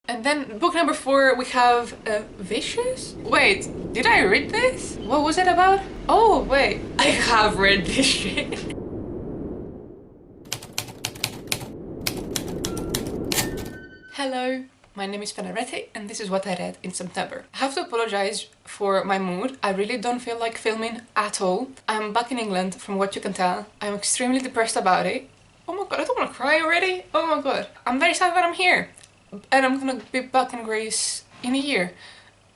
And then book number 4, we have Vicious? Wait, did I read this? What was it about? Oh, wait, I have read this shit. Hello, my name is Fenarete and this is what I read in September. I have to apologize for my mood. I really don't feel like filming at all. I'm back in England from what you can tell. I'm extremely depressed about it. Oh my god, I don't want to cry already. Oh my god. I'm very sad that I'm here. And I'm gonna be back in Greece in a year,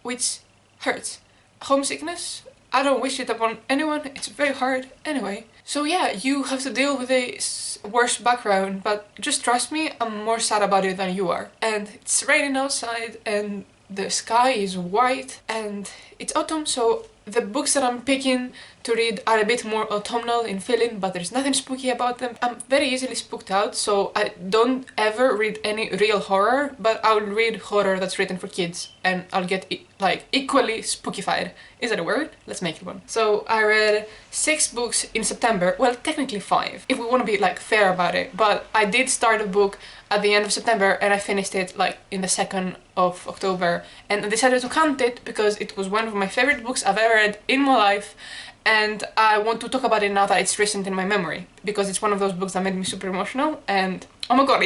which hurts. Homesickness, I don't wish it upon anyone, it's very hard anyway. So yeah, you have to deal with a worse background, but just trust me, I'm more sad about it than you are. And it's raining outside and the sky is white and it's autumn, so the books that I'm picking to read are a bit more autumnal in feeling, but there's nothing spooky about them. I'm very easily spooked out, so I don't ever read any real horror, but I'll read horror that's written for kids and I'll get like equally spookified. Is that a word? Let's make it one. So I read 6 books in September, well technically 5, if we want to be like fair about it, but I did start a book at the end of September and I finished it like in the 2nd of October, and I decided to count it because it was one of my favorite books I've ever read in my life, and I want to talk about it now that it's recent in my memory, because it's one of those books that made me super emotional, and oh my god,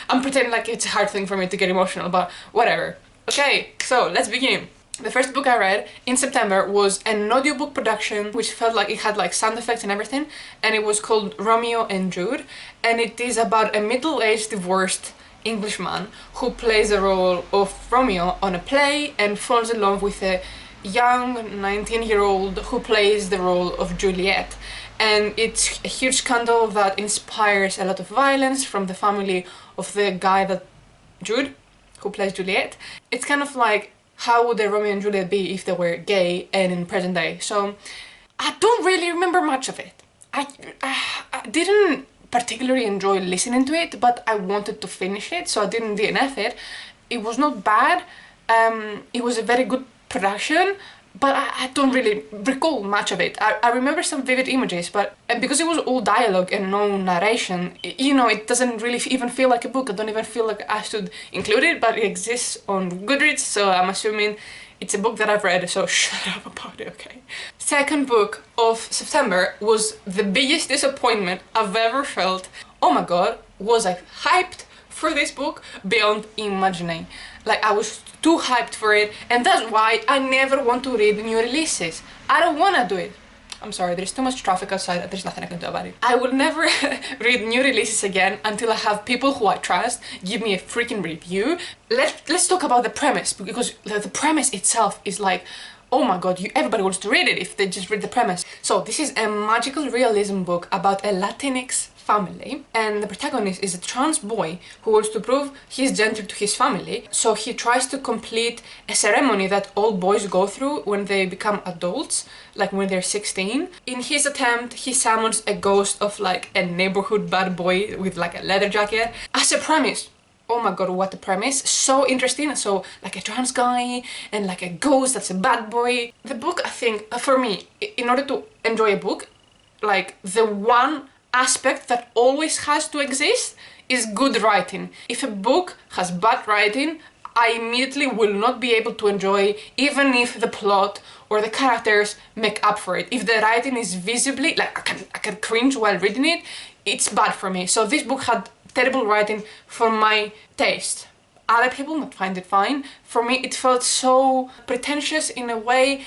I'm pretending like it's a hard thing for me to get emotional, but whatever. Okay, so let's begin. The first book I read in September was an audiobook production which felt like it had like sound effects and everything, and it was called Romeo and Jude, and it is about a middle-aged divorced Englishman who plays the role of Romeo on a play and falls in love with a young 19-year-old who plays the role of Juliet. And it's a huge scandal that inspires a lot of violence from the family of the guy that Jude, who plays Juliet. It's kind of like, how would a Romeo and Juliet be if they were gay and in present day? So I don't really remember much of it. I didn't particularly enjoy listening to it, but I wanted to finish it, so I didn't DNF it. It was not bad. It was a very good production, but I don't really recall much of it. I remember some vivid images, but because it was all dialogue and no narration, you know, it doesn't really even feel like a book. I don't even feel like I should include it, but it exists on Goodreads, so I'm assuming it's a book that I've read, so shut up about it, okay? Second book of September was the biggest disappointment I've ever felt. Oh my god, was I hyped for this book beyond imagining. Like, I was too hyped for it, and that's why I never want to read new releases. I don't want to do it. I'm sorry, there's too much traffic outside, there's nothing I can do about it. I will never read new releases again until I have people who I trust give me a freaking review. Let's talk about the premise, because the premise itself is like, oh my god, everybody wants to read it if they just read the premise. So this is a magical realism book about a Latinx family, and the protagonist is a trans boy who wants to prove his gender to his family, so he tries to complete a ceremony that all boys go through when they become adults, like when they're 16. In his attempt, he summons a ghost of like a neighborhood bad boy with like a leather jacket as a premise. Oh my god, what a premise. So interesting. So like a trans guy and like a ghost that's a bad boy. The book, I think, for me, in order to enjoy a book, like the one aspect that always has to exist is good writing. If a book has bad writing, I immediately will not be able to enjoy, even if the plot or the characters make up for it. If the writing is visibly, like I can cringe while reading it, it's bad for me. So this book had terrible writing for my taste. Other people might find it fine. For me, it felt so pretentious in a way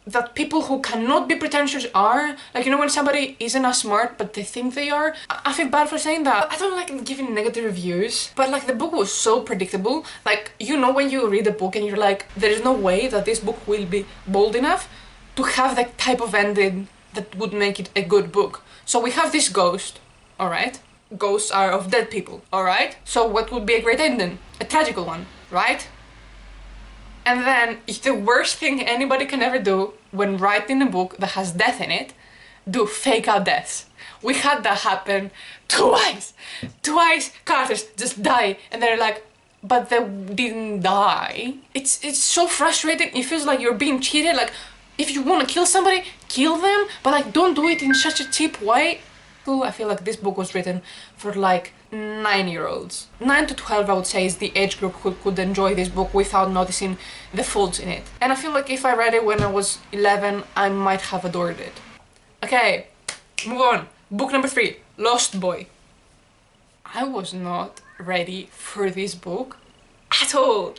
that people who cannot be pretentious are. Like, you know, when somebody isn't as smart but they think they are. I feel bad for saying that. I don't like giving negative reviews, but like the book was so predictable. Like, you know, when you read a book and you're like, there is no way that this book will be bold enough to have the type of ending that would make it a good book. So we have this ghost, alright? Ghosts are of dead people, alright? So what would be a great ending? A tragical one, right? And then, the worst thing anybody can ever do when writing a book that has death in it, do fake out deaths. We had that happen twice. Twice characters just die and they're like, but they didn't die. It's so frustrating. It feels like you're being cheated. Like, if you want to kill somebody, kill them, but like don't do it in such a cheap way. I feel like this book was written for like 9-year-olds. 9 to 12 I would say is the age group who could enjoy this book without noticing the faults in it. And I feel like if I read it when I was 11, I might have adored it. Okay, move on. Book number 3, Lost Boy. I was not ready for this book at all.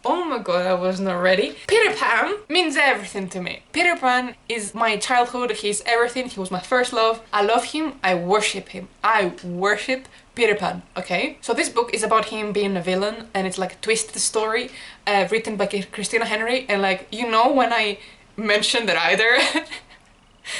Oh my god, I was not ready. Peter Pan means everything to me. Peter Pan is my childhood, he's everything, he was my first love. I love him, I worship him. I worship Peter Pan, okay? So this book is about him being a villain, and it's like a twisted story written by Christina Henry, and like, you know, when I mention the writer,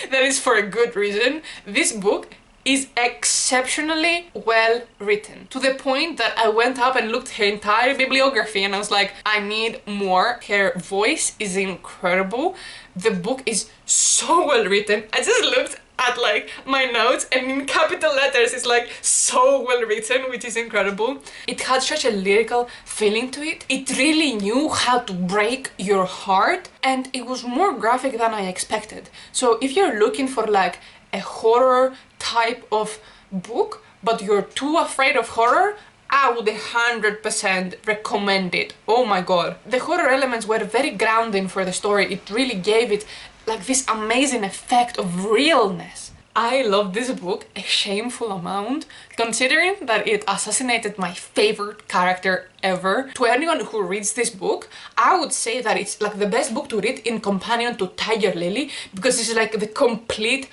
that is for a good reason. This book is exceptionally well written, to the point that I went up and looked her entire bibliography and I was like, I need more. Her voice is incredible. The book is so well written. I just looked at like my notes and in capital letters it's like so well written, which is incredible. It had such a lyrical feeling to it. It really knew how to break your heart, and it was more graphic than I expected. So if you're looking for like a horror type of book, but you're too afraid of horror, I would 100% recommend it. Oh my god. The horror elements were very grounding for the story. It really gave it like this amazing effect of realness. I love this book a shameful amount, considering that it assassinated my favorite character ever. To anyone who reads this book, I would say that it's like the best book to read in companion to Tiger Lily, because it's like the complete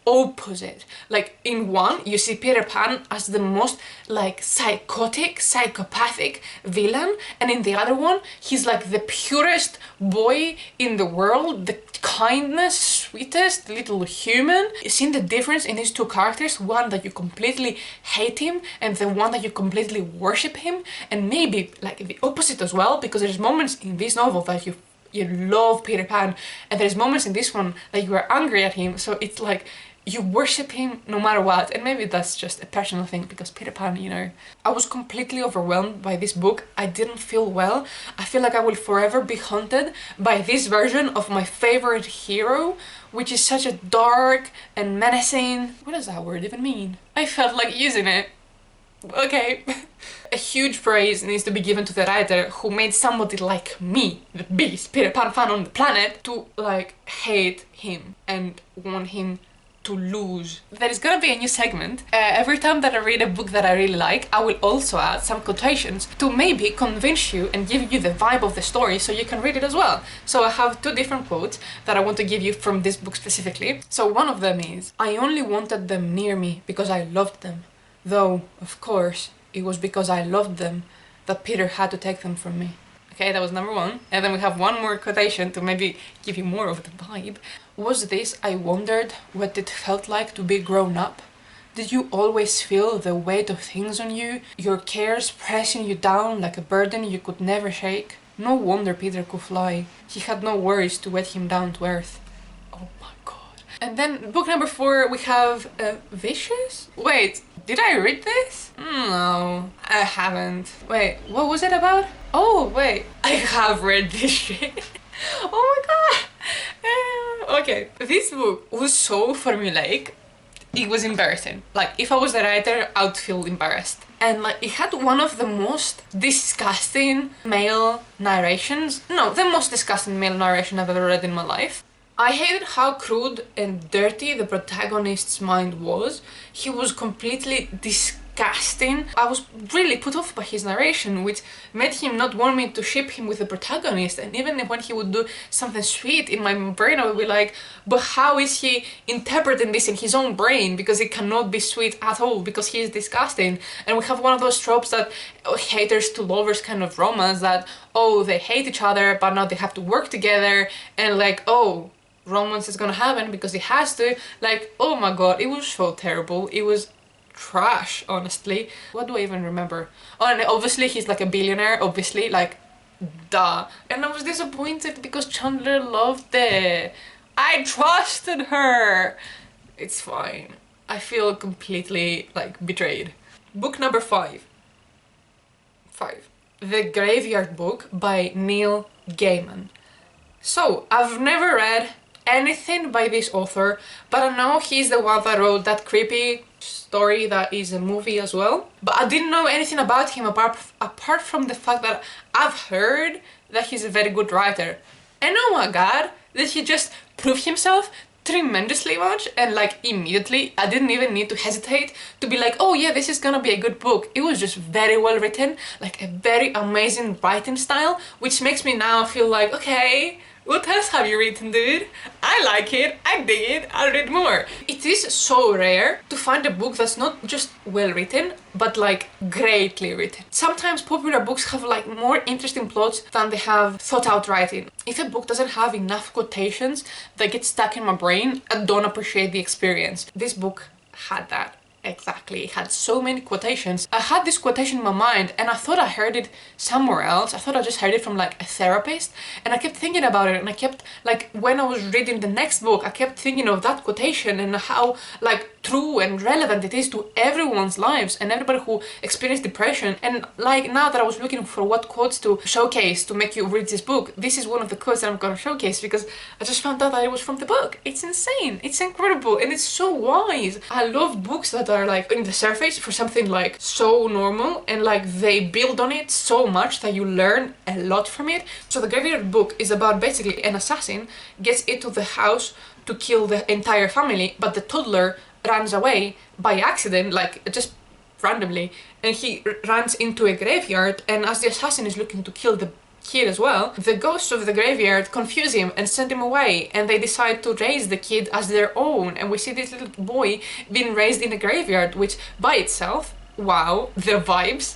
opposite. Like in one you see Peter Pan as the most like psychotic, psychopathic villain, and in the other one he's like the purest boy in the world, the kindness, sweetest little human. You've seen the difference in these two characters, one that you completely hate him and the one that you completely worship him, and maybe like the opposite as well, because there's moments in this novel that you love Peter Pan, and there's moments in this one that you are angry at him, so it's like you worship him no matter what. And maybe that's just a personal thing, because Peter Pan, you know. I was completely overwhelmed by this book. I didn't feel well. I feel like I will forever be haunted by this version of my favorite hero, which is such a dark and menacing... What does that word even mean? I felt like using it. Okay. A huge praise needs to be given to the writer who made somebody like me, the biggest Peter Pan fan on the planet, to like hate him and want him to lose. There is gonna be a new segment. Every time that I read a book that I really like, I will also add some quotations to maybe convince you and give you the vibe of the story so you can read it as well. So I have 2 different quotes that I want to give you from this book specifically. So one of them is, I only wanted them near me because I loved them. Though, of course, it was because I loved them that Peter had to take them from me. Okay, that was number 1. And then we have one more quotation to maybe give you more of the vibe. Was this, I wondered what it felt like to be grown up? Did you always feel the weight of things on you? Your cares pressing you down like a burden you could never shake? No wonder Peter could fly. He had no worries to wet him down to earth. Oh my god. And then book number 4, we have Vicious? Wait, did I read this? No, I haven't. Wait, what was it about? Oh, wait, I have read this shit. Oh my god. Okay, this book was so formulaic, it was embarrassing. Like, if I was the writer, I would feel embarrassed. And like, it had one of the most disgusting male narrations. No, the most disgusting male narration I've ever read in my life. I hated how crude and dirty the protagonist's mind was. He was completely disgusting. I was really put off by his narration, which made him not want me to ship him with the protagonist. And even when he would do something sweet, in my brain I would be like, but how is he interpreting this in his own brain? Because it cannot be sweet at all, because he is disgusting. And we have one of those tropes that haters to lovers kind of romance, that, oh, they hate each other, but now they have to work together, and like, oh, romance is gonna happen because it has to. Like, oh my god, it was so terrible. It was trash, honestly. What do I even remember? Oh, and obviously he's like a billionaire, obviously, like, duh. And I was disappointed because Chandler loved it. I trusted her. It's fine. I feel completely like betrayed. Book number 5. The Graveyard Book by Neil Gaiman. So, I've never read anything by this author, but I know he's the one that wrote that creepy story that is a movie as well. But I didn't know anything about him apart from the fact that I've heard that he's a very good writer. And oh my god, did he just prove himself tremendously much, and like immediately I didn't even need to hesitate to be like, oh yeah, this is gonna be a good book. It was just very well written, like a very amazing writing style, which makes me now feel like, okay, what else have you written, dude? I like it, I dig it, I'll read more. It is so rare to find a book that's not just well written, but like greatly written. Sometimes popular books have like more interesting plots than they have thought out writing. If a book doesn't have enough quotations that get stuck in my brain, I don't appreciate the experience. This book had that. Exactly, it had so many quotations. I had this quotation in my mind and I thought I heard it somewhere else. I thought I just heard it from like a therapist, and I kept thinking about it, and I kept like, when I was reading the next book, I kept thinking of that quotation and how like true and relevant it is to everyone's lives and everybody who experienced depression. And like, now that I was looking for what quotes to showcase to make you read this book, this is one of the quotes that I'm gonna showcase because I just found out that it was from the book. It's insane, it's incredible, and it's so wise. I love books that are like in the surface for something like so normal, and like they build on it so much that you learn a lot from it. So the Graveyard Book is about basically an assassin gets into the house to kill the entire family, but the toddler runs away by accident, like just randomly, and he runs into a graveyard, and as the assassin is looking to kill the kid as well, the ghosts of the graveyard confuse him and send him away, and they decide to raise the kid as their own, and we see this little boy being raised in a graveyard, which by itself, wow, the vibes,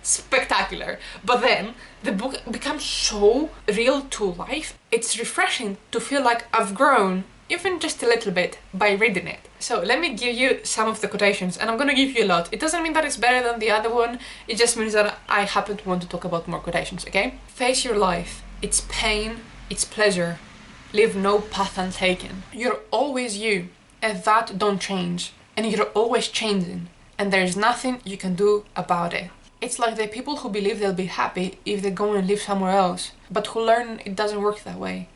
spectacular. But then the book becomes so real to life. It's refreshing to feel like I've grown even just a little bit by reading it. So let me give you some of the quotations, and I'm gonna give you a lot. It doesn't mean that it's better than the other one, it just means that I happen to want to talk about more quotations, okay? Face your life, it's pain, it's pleasure, leave no path untaken. You're always you, and that don't change, and you're always changing, and there's nothing you can do about it. It's like the people who believe they'll be happy if they go and live somewhere else, but who learn it doesn't work that way.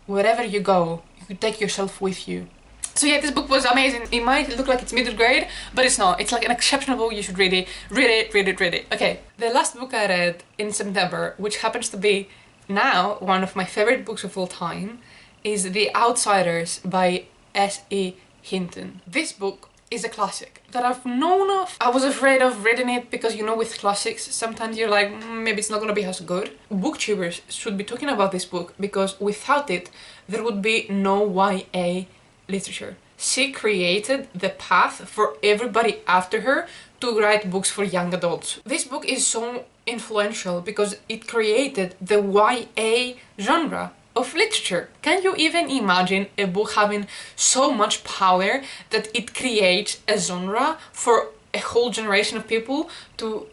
Wherever you go, you take yourself with you. So yeah, this book was amazing. It might look like it's middle grade, but it's not. It's like an exceptional book. You should read it. Read it, read it, read it. Okay, the last book I read in September, which happens to be now one of my favorite books of all time, is The Outsiders by S.E. Hinton. This book is a classic that I've known of. I was afraid of reading it because, you know, with classics, sometimes you're like, maybe it's not gonna be as good. Booktubers should be talking about this book because without it, there would be no YA literature. She created the path for everybody after her to write books for young adults. This book is so influential because it created the YA genre of literature. Can you even imagine a book having so much power that it creates a genre for a whole generation of people to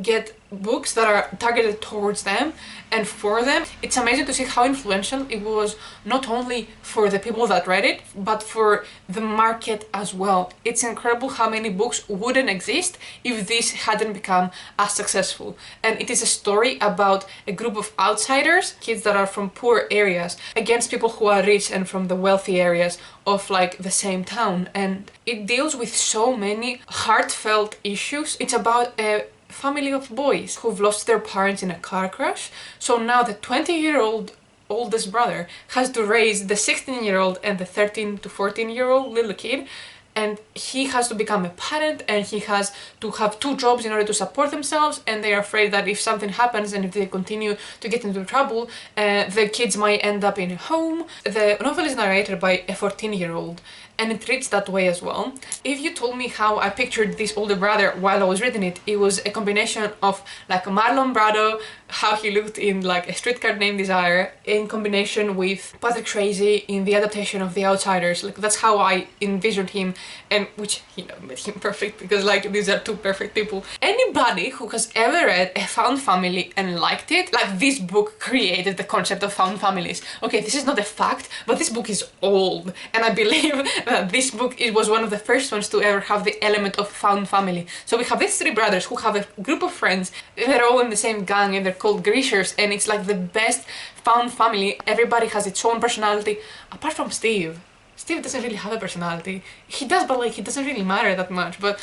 get books that are targeted towards them and for them? It's amazing to see how influential it was, not only for the people that read it, but for the market as well. It's incredible how many books wouldn't exist if this hadn't become as successful. And it is a story about a group of outsiders, kids that are from poor areas, against people who are rich and from the wealthy areas of like the same town. And it deals with so many heartfelt issues. It's about a family of boys who've lost their parents in a car crash, so now the 20-year-old oldest brother has to raise the 16-year-old and the 13 to 14-year-old little kid, and he has to become a parent, and he has to have two jobs in order to support themselves, and they are afraid that if something happens and if they continue to get into trouble, the kids might end up in a home. The novel is narrated by a 14-year-old, and it reads that way as well. If you told me how I pictured this older brother while I was reading it, it was a combination of like Marlon Brando, how he looked in like A Streetcar Named Desire, in combination with Patrick Swayze in the adaptation of The Outsiders. Like, that's how I envisioned him, and which, you know, made him perfect because like these are two perfect people. Anybody who has ever read a found family and liked it, like, this book created the concept of found families. Okay, this is not a fact, but this book is old, and I believe that this book, it was one of the first ones to ever have the element of found family. So we have these three brothers who have a group of friends, they're all in the same gang and they're called Greasers, and it's like the best found family. Everybody has its own personality, apart from Steve. Steve doesn't really have a personality. He does, but like, he doesn't really matter that much. But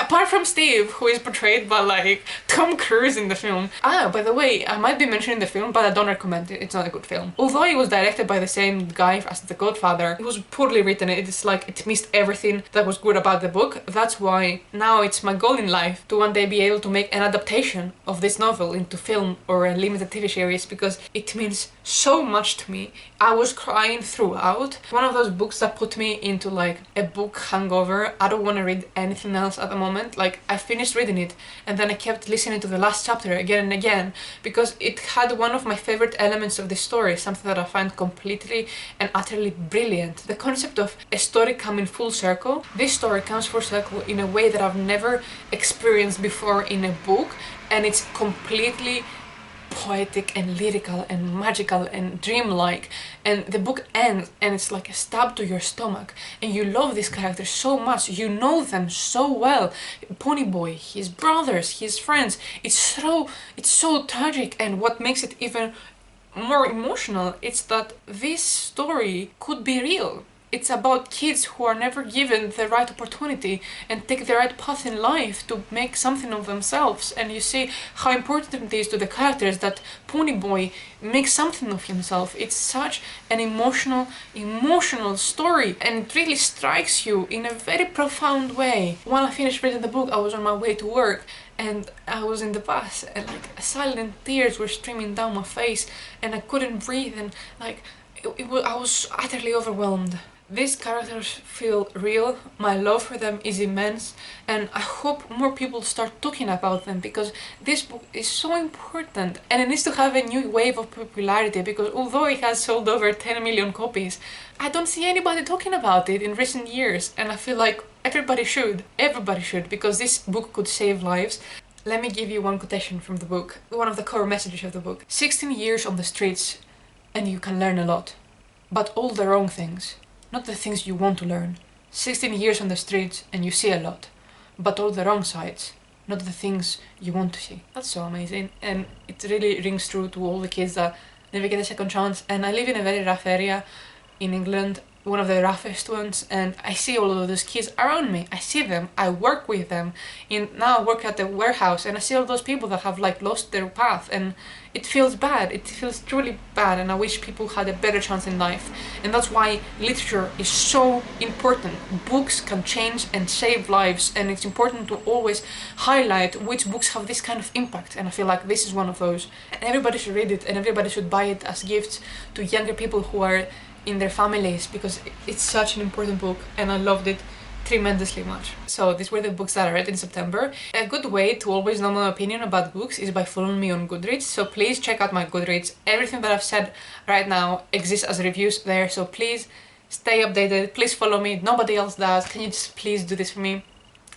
apart from Steve, who is portrayed by like Tom Cruise in the film. Ah, by the way, I might be mentioning the film, but I don't recommend it. It's not a good film. Although it was directed by the same guy as The Godfather, it was poorly written. It's like it missed everything that was good about the book. That's why now it's my goal in life to one day be able to make an adaptation of this novel into film or a limited TV series, because it means so much to me. I was crying throughout. One of those books that put me into like a book hangover. I don't want to read anything else at the moment. Like, I finished reading it and then I kept listening to the last chapter again and again because it had one of my favorite elements of the story, something that I find completely and utterly brilliant. The concept of a story coming full circle. This story comes full circle in a way that I've never experienced before in a book, and it's completely poetic and lyrical and magical and dreamlike, and the book ends and it's like a stab to your stomach, and you love these characters so much, you know them so well. Ponyboy, his brothers, his friends, it's so tragic, and what makes it even more emotional, it's that this story could be real. It's about kids who are never given the right opportunity and take the right path in life to make something of themselves. And you see how important it is to the characters that Ponyboy makes something of himself. It's such an emotional story, and it really strikes you in a very profound way. When I finished reading the book, I was on my way to work and I was in the bus, and like silent tears were streaming down my face and I couldn't breathe, and like I was utterly overwhelmed. These characters feel real, my love for them is immense, and I hope more people start talking about them, because this book is so important and it needs to have a new wave of popularity, because although it has sold over 10 million copies, I don't see anybody talking about it in recent years, and I feel like everybody should, because this book could save lives. Let me give you one quotation from the book, one of the core messages of the book. 16 years on the streets and you can learn a lot, but all the wrong things. Not the things you want to learn. 16 years on the streets and you see a lot, but all the wrong sides, not the things you want to see. That's so amazing, and it really rings true to all the kids that never get a second chance. And I live in a very rough area in England, one of the roughest ones, and I see all of those kids around me. I see them, I work with them, and now I work at the warehouse and I see all those people that have like lost their path, and it feels bad, it feels truly bad, and I wish people had a better chance in life. And that's why literature is so important. Books can change and save lives, and it's important to always highlight which books have this kind of impact, and I feel like this is one of those. And everybody should read it, and everybody should buy it as gifts to younger people who are in their families, because it's such an important book and I loved it tremendously much. So these were the books that I read in September. A good way to always know my opinion about books is by following me on Goodreads, so please check out my Goodreads. Everything that I've said right now exists as reviews there, so please stay updated, please follow me, nobody else does. Can you just please do this for me?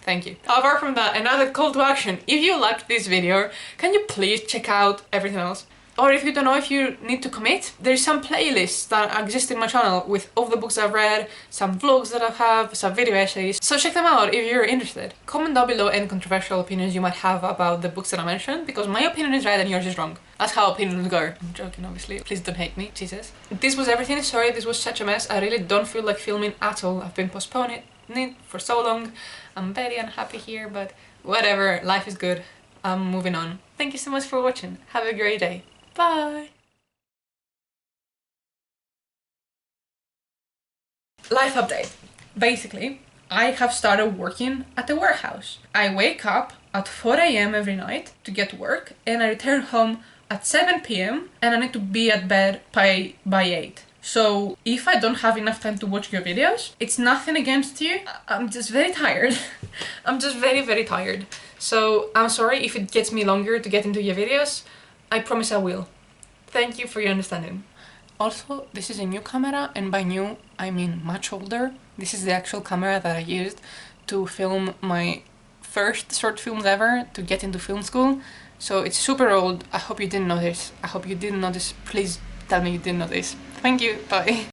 Thank you. Apart from that, another call to action. If you liked this video, can you please check out everything else? Or if you don't know if you need to commit, there's some playlists that exist in my channel with all the books I've read, some vlogs that I have, some video essays, so check them out if you're interested. Comment down below any controversial opinions you might have about the books that I mentioned, because my opinion is right and yours is wrong. That's how opinions go. I'm joking, obviously. Please don't hate me, Jesus. This was everything. Sorry, this was such a mess. I really don't feel like filming at all. I've been postponing it for so long. I'm very unhappy here, but whatever, life is good. I'm moving on. Thank you so much for watching. Have a great day. Bye! Life update. Basically, I have started working at the warehouse. I wake up at 4 AM every night to get to work, and I return home at 7 PM, and I need to be at bed by 8. So if I don't have enough time to watch your videos, it's nothing against you. I'm just very tired. I'm just very tired. So I'm sorry if it gets me longer to get into your videos. I promise I will. Thank you for your understanding. Also, this is a new camera, and by new, I mean much older. This is the actual camera that I used to film my first short films ever to get into film school. So it's super old. I hope you didn't notice. I hope you didn't notice. Please tell me you didn't notice. Thank you. Bye.